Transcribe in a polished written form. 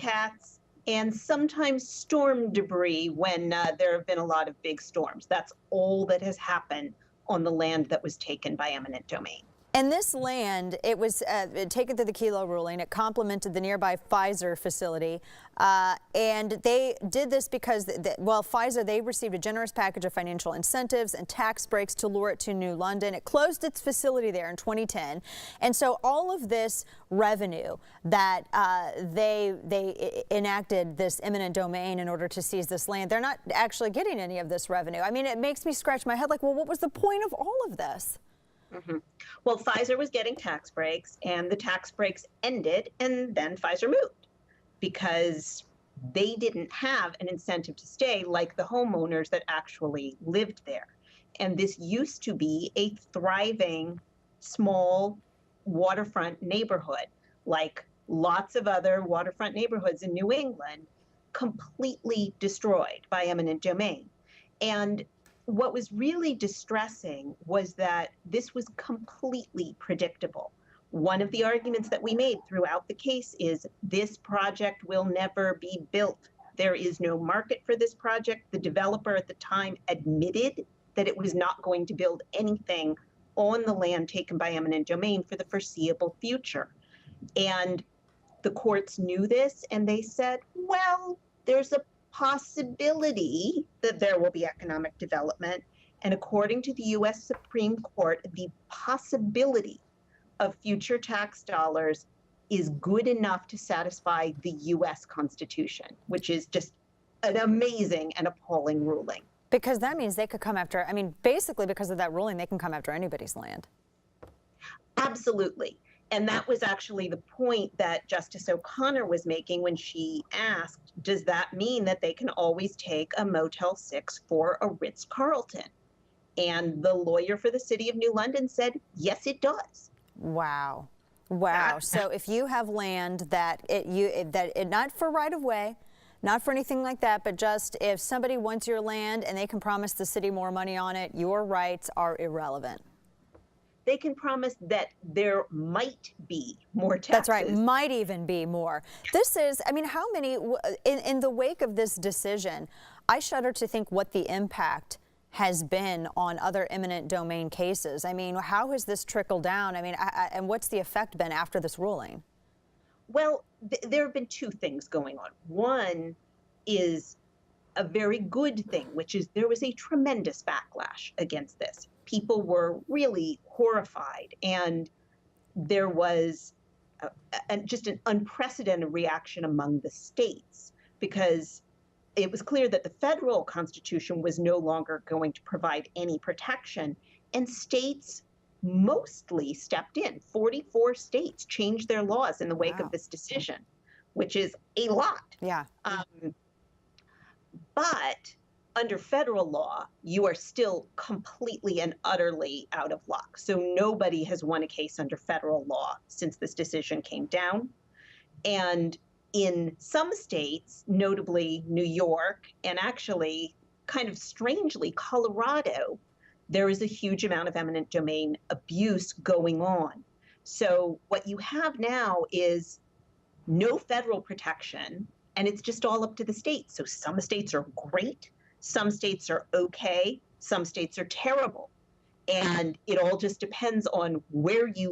cats, and sometimes storm debris when there have been a lot of big storms. That's all that has happened on the land that was taken by eminent domain. And this land, it was taken through the Kelo ruling. It complemented the nearby Pfizer facility. And they did this because, Pfizer, they received a generous package of financial incentives and tax breaks to lure it to New London. It closed its facility there in 2010. And so all of this revenue that they enacted this eminent domain in order to seize this land, they're not actually getting any of this revenue. I mean, it makes me scratch my head like, well, what was the point of all of this? Mm-hmm. Well, Pfizer was getting tax breaks, and the tax breaks ended, and then Pfizer moved because they didn't have an incentive to stay like the homeowners that actually lived there. And this used to be a thriving, small waterfront neighborhood, like lots of other waterfront neighborhoods in New England, completely destroyed by eminent domain. And what was really distressing was that this was completely predictable. One of the arguments that we made throughout the case is this project will never be built. There is no market for this project. The developer at the time admitted that it was not going to build anything on the land taken by eminent domain for the foreseeable future. And the courts knew this, and they said, well, there's a possibility that there will be economic development. And according to the U.S. Supreme Court, the possibility of future tax dollars is good enough to satisfy the U.S. Constitution, which is just an amazing and appalling ruling. Because that means they could come after, I mean, basically because of that ruling, they can come after anybody's land. Absolutely. And that was actually the point that Justice O'Connor was making when she asked, does that mean that they can always take a Motel 6 for a Ritz-Carlton? And the lawyer for the city of New London said, yes, it does. Wow. Wow. So if you have land that not for right of way, not for anything like that, but just if somebody wants your land and they can promise the city more money on it, your rights are irrelevant. They can promise that there might be more taxes. That's right, might even be more. This is, I mean, how many, in the wake of this decision, I shudder to think what the impact has been on other eminent domain cases. I mean, how has this trickled down? I mean, and what's the effect been after this ruling? Well, there have been two things going on. One is a very good thing, which is there was a tremendous backlash against this. People were really horrified, and there was just an unprecedented reaction among the states, because it was clear that the federal constitution was no longer going to provide any protection, and states mostly stepped in. 44 states changed their laws in the wake of this decision, which is a lot. Yeah. But under federal law, you are still completely and utterly out of luck. So nobody has won a case under federal law since this decision came down. And in some states, notably New York, and actually kind of strangely Colorado, there is a huge amount of eminent domain abuse going on. So what you have now is no federal protection, and it's just all up to the states. So some states are great, some states are okay, some states are terrible. And it all just depends on where you